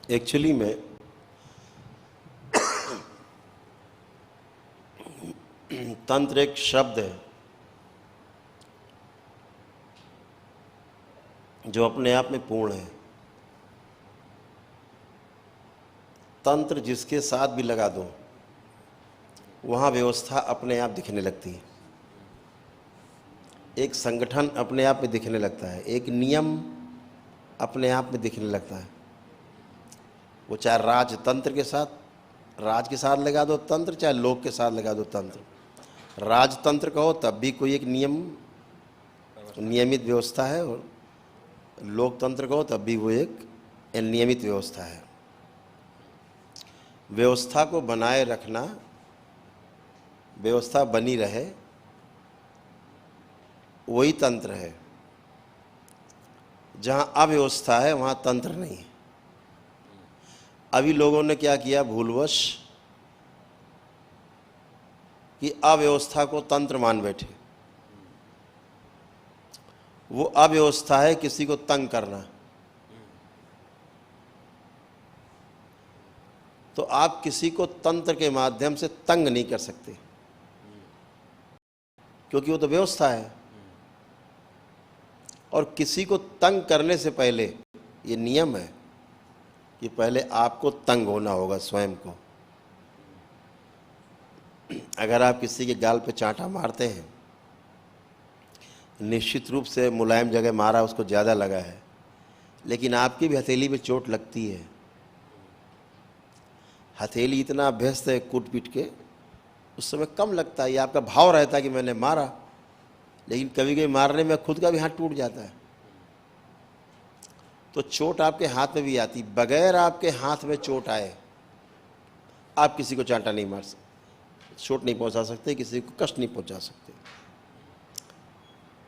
Actually में तंत्र एक शब्द है जो अपने आप में पूर्ण है। तंत्र जिसके साथ भी लगा दो वहाँ व्यवस्था अपने आप दिखने लगती है, एक संगठन अपने आप में दिखने लगता है, एक नियम अपने आप में दिखने लगता है। वो चाहे राजतंत्र के साथ, राज के साथ लगा दो तंत्र, चाहे लोक के साथ लगा दो तंत्र। राजतंत्र कहो तब भी कोई एक नियमित व्यवस्था है, और लोकतंत्र कहो तब भी वो एक नियमित व्यवस्था है। व्यवस्था को बनाए रखना, व्यवस्था बनी रहे, वही तंत्र है। जहाँ अव्यवस्था है वहाँ तंत्र नहीं है। अभी लोगों ने क्या किया भूलवश कि अव्यवस्था को तंत्र मान बैठे। वो अव्यवस्था है किसी को तंग करना। तो आप किसी को तंत्र के माध्यम से तंग नहीं कर सकते, क्योंकि वो तो व्यवस्था है। और किसी को तंग करने से पहले ये नियम है कि पहले आपको तंग होना होगा स्वयं को। अगर आप किसी के गाल पे चांटा मारते हैं, निश्चित रूप से मुलायम जगह मारा, उसको ज़्यादा लगा है, लेकिन आपकी भी हथेली में चोट लगती है। हथेली इतना अभ्यस्त है कूट पीट के, उस समय कम लगता है, ये आपका भाव रहता है कि मैंने मारा, लेकिन कभी कभी मारने में खुद का भी हाथ टूट जाता है। तो चोट आपके हाथ में भी आती, बगैर आपके हाथ में चोट आए आप किसी को चांटा नहीं मार सकते, चोट नहीं पहुंचा सकते, किसी को कष्ट नहीं पहुंचा सकते।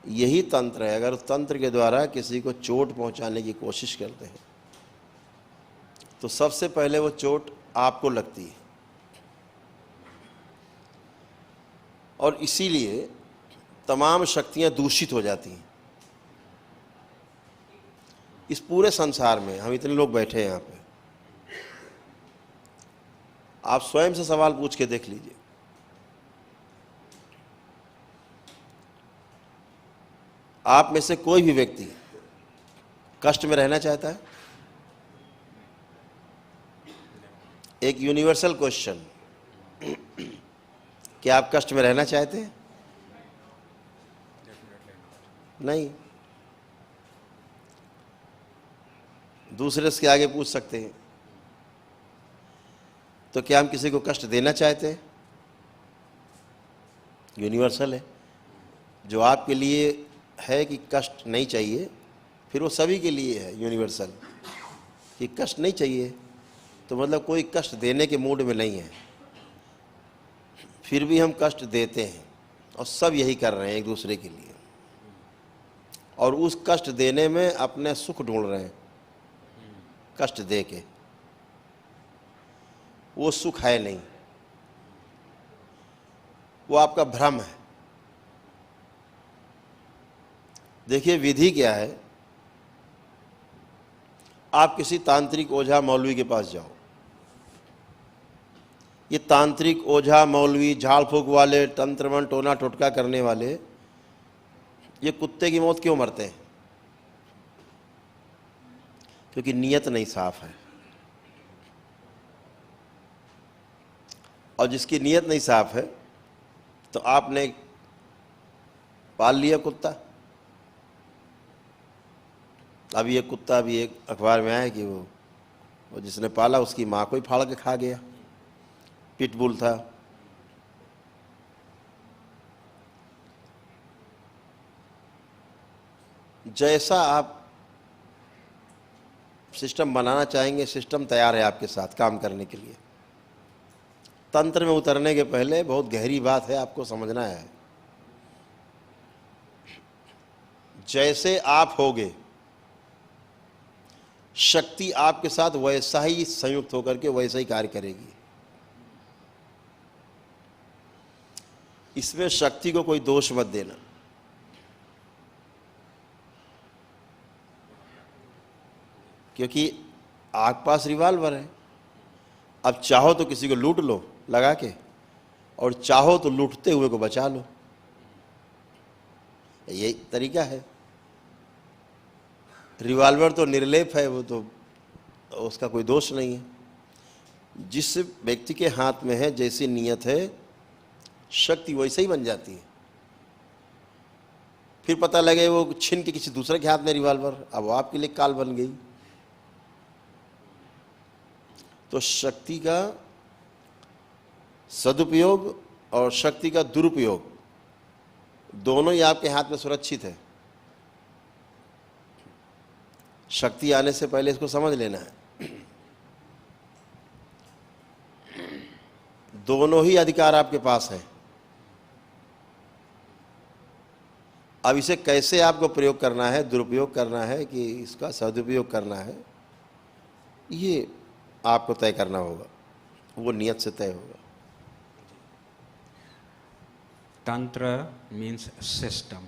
यही तंत्र है। अगर तंत्र के द्वारा किसी को चोट पहुंचाने की कोशिश करते हैं तो सबसे पहले वो चोट आपको लगती है। और इसीलिए तमाम शक्तियां दूषित हो जाती हैं। इस पूरे संसार में हम इतने लोग बैठे हैं यहाँ पे, आप स्वयं से सवाल पूछ के देख लीजिए, आप में से कोई भी व्यक्ति कष्ट में रहना चाहता है? एक यूनिवर्सल क्वेश्चन, क्या आप कष्ट में रहना चाहते हैं? नहीं। दूसरे से आगे पूछ सकते हैं, तो क्या हम किसी को कष्ट देना चाहते हैं? यूनिवर्सल है। जो आपके लिए है कि कष्ट नहीं चाहिए, फिर वो सभी के लिए है यूनिवर्सल कि कष्ट नहीं चाहिए, तो मतलब कोई कष्ट देने के मूड में नहीं है। फिर भी हम कष्ट देते हैं, और सब यही कर रहे हैं एक दूसरे के लिए, और उस कष्ट देने में अपने सुख ढूंढ रहे हैं। कष्ट दे के वो सुख है नहीं, वो आपका भ्रम है। देखिए विधि क्या है, आप किसी तांत्रिक ओझा मौलवी के पास जाओ। ये तांत्रिक ओझा मौलवी, झाड़ फूक वाले, तंत्रमन टोना टोटका करने वाले, ये कुत्ते की मौत क्यों मरते हैं? क्योंकि नीयत नहीं साफ है। और जिसकी नीयत नहीं साफ है, तो आपने पाल लिया कुत्ता। अभी एक कुत्ता, अभी एक अखबार में आया कि वो जिसने पाला उसकी माँ को ही फाड़ के खा गया। पिटबुल था। जैसा आप सिस्टम बनाना चाहेंगे, सिस्टम तैयार है आपके साथ काम करने के लिए। तंत्र में उतरने के पहले बहुत गहरी बात है, आपको समझना है। जैसे आप होगे, शक्ति आपके साथ वैसा ही संयुक्त होकर के वैसा ही कार्य करेगी। इसमें शक्ति को कोई दोष मत देना। क्योंकि आपके पास रिवॉल्वर है, अब चाहो तो किसी को लूट लो लगा के, और चाहो तो लूटते हुए को बचा लो। यही तरीका है। रिवॉल्वर तो निर्लेप है, वो तो उसका कोई दोष नहीं है। जिस व्यक्ति के हाथ में है, जैसी नीयत है, शक्ति वैसे ही बन जाती है। फिर पता लगे वो छीन के किसी दूसरे के हाथ में रिवॉल्वर, अब वो आपके लिए काल बन गई। तो शक्ति का सदुपयोग और शक्ति का दुरुपयोग दोनों ही आपके हाथ में सुरक्षित है। शक्ति आने से पहले इसको समझ लेना है। दोनों ही अधिकार आपके पास है। अब इसे कैसे आपको प्रयोग करना है, दुरुपयोग करना है कि इसका सदुपयोग करना है, ये आपको तय करना होगा, वो नियत से तय होगा। Tantra means system.